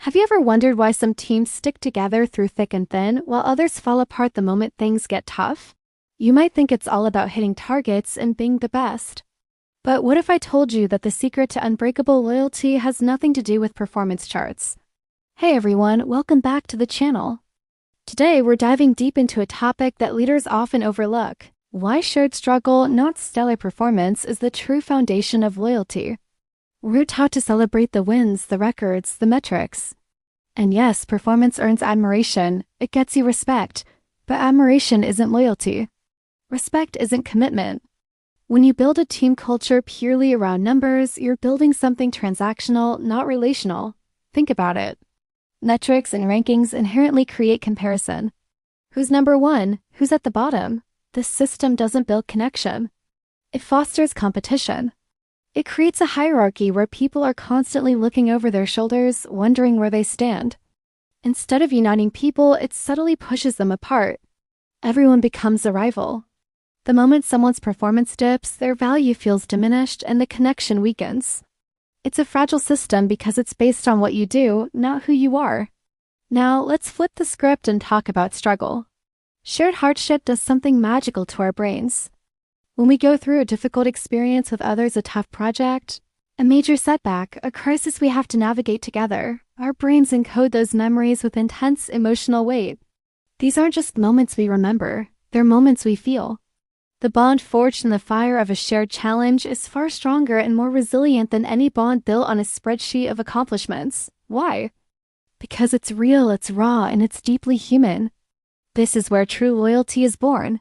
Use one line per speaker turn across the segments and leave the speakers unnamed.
Have you ever wondered why some teams stick together through thick and thin while others fall apart the moment things get tough? You might think it's all about hitting targets and being the best. But what if I told you that the secret to unbreakable loyalty has nothing to do with performance charts? Hey everyone, welcome back to the channel. Today we're diving deep into a topic that leaders often overlook: why shared struggle, not stellar performance, is the true foundation of loyalty. We're taught to celebrate the wins, the records, the metrics. And yes, performance earns admiration, it gets you respect, but admiration isn't loyalty. Respect isn't commitment. When you build a team culture purely around numbers, you're building something transactional, not relational. Think about it. Metrics and rankings inherently create comparison. Who's number one? Who's at the bottom? This system doesn't build connection. It fosters competition. It creates a hierarchy where people are constantly looking over their shoulders, wondering where they stand. Instead of uniting people, it subtly pushes them apart. Everyone becomes a rival. The moment someone's performance dips, their value feels diminished and the connection weakens. It's a fragile system because it's based on what you do, not who you are. Now, let's flip the script and talk about struggle. Shared hardship does something magical to our brains. When we go through a difficult experience with others, a tough project, a major setback, a crisis we have to navigate together, our brains encode those memories with intense emotional weight. These aren't just moments we remember, they're moments we feel. The bond forged in the fire of a shared challenge is far stronger and more resilient than any bond built on a spreadsheet of accomplishments. Why? Because it's real, it's raw, and it's deeply human. This is where true loyalty is born.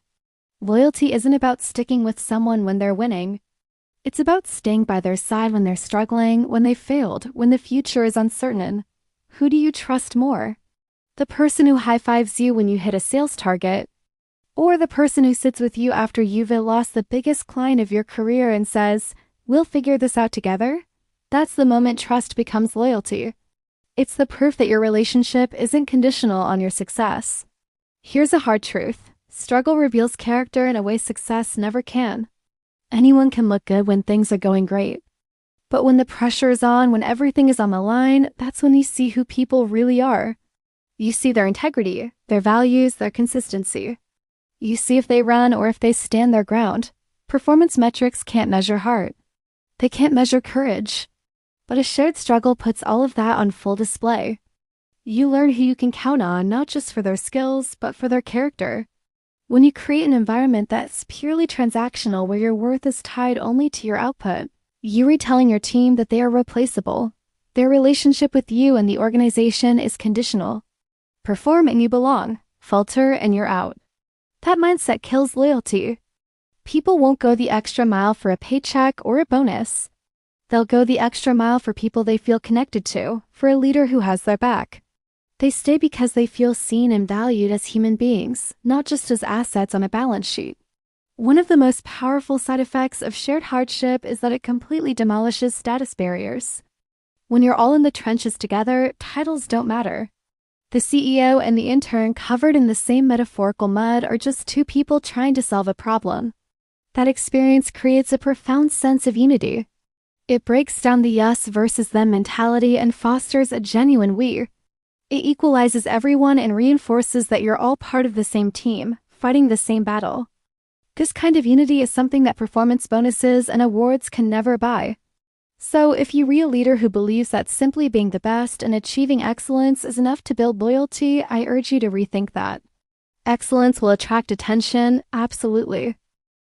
Loyalty isn't about sticking with someone when they're winning. It's about staying by their side when they're struggling, when they've failed, when the future is uncertain. Who do you trust more? The person who high-fives you when you hit a sales target, or the person who sits with you after you've lost the biggest client of your career and says, "We'll figure this out together"? That's the moment trust becomes loyalty. It's the proof that your relationship isn't conditional on your success. Here's a hard truth. Struggle reveals character in a way success never can. Anyone can look good when things are going great. But when the pressure is on, when everything is on the line, that's when you see who people really are. You see their integrity, their values, their consistency. You see if they run or if they stand their ground. Performance metrics can't measure heart. They can't measure courage. But a shared struggle puts all of that on full display. You learn who you can count on, not just for their skills, but for their character. When you create an environment that's purely transactional where your worth is tied only to your output, you're retelling your team that they are replaceable. Their relationship with you and the organization is conditional. Perform and you belong. Falter and you're out. That mindset kills loyalty. People won't go the extra mile for a paycheck or a bonus. They'll go the extra mile for people they feel connected to, for a leader who has their back. They stay because they feel seen and valued as human beings, not just as assets on a balance sheet. One of the most powerful side effects of shared hardship is that it completely demolishes status barriers. When you're all in the trenches together, titles don't matter. The CEO and the intern covered in the same metaphorical mud are just two people trying to solve a problem. That experience creates a profound sense of unity. It breaks down the us versus them mentality and fosters a genuine we. It equalizes everyone and reinforces that you're all part of the same team, fighting the same battle. This kind of unity is something that performance bonuses and awards can never buy. So, if you read a leader who believes that simply being the best and achieving excellence is enough to build loyalty, I urge you to rethink that. Excellence will attract attention, absolutely.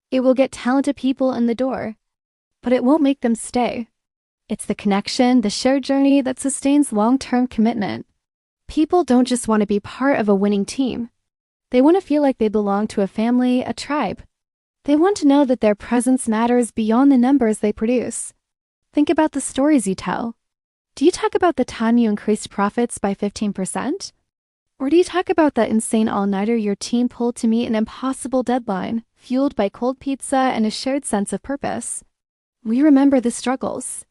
It will get talented people in the door. But it won't make them stay. It's the connection, the shared journey that sustains long-term commitment. People don't just want to be part of a winning team. They want to feel like they belong to a family, a tribe. They want to know that their presence matters beyond the numbers they produce. Think about the stories you tell. Do you talk about the time you increased profits by 15%? Or do you talk about that insane all-nighter your team pulled to meet an impossible deadline, fueled by cold pizza and a shared sense of purpose? We remember the struggles.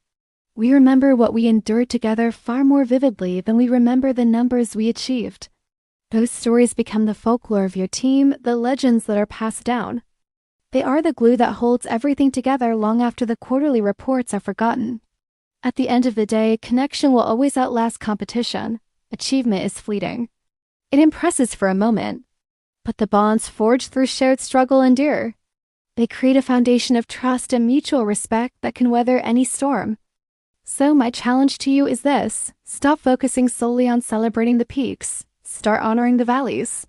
We remember what we endured together far more vividly than we remember the numbers we achieved. Those stories become the folklore of your team, the legends that are passed down. They are the glue that holds everything together long after the quarterly reports are forgotten. At the end of the day, connection will always outlast competition. Achievement is fleeting. It impresses for a moment, but the bonds forged through shared struggle endure. They create a foundation of trust and mutual respect that can weather any storm. So my challenge to you is this: stop focusing solely on celebrating the peaks. Start honoring the valleys.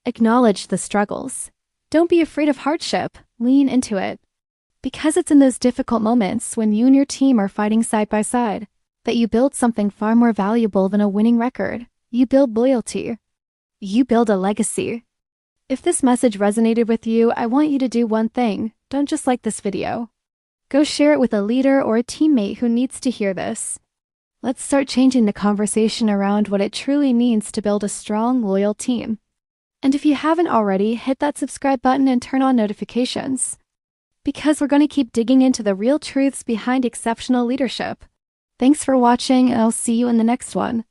Acknowledge the struggles. Don't be afraid of hardship. Lean into it. Because it's in those difficult moments when you and your team are fighting side by side that you build something far more valuable than a winning record. You build loyalty. You build a legacy. If this message resonated with you, I want you to do one thing. Don't just like this video. Go share it with a leader or a teammate who needs to hear this. Let's start changing the conversation around what it truly means to build a strong, loyal team. And if you haven't already, hit that subscribe button and turn on notifications. Because we're going to keep digging into the real truths behind exceptional leadership. Thanks for watching, and I'll see you in the next one.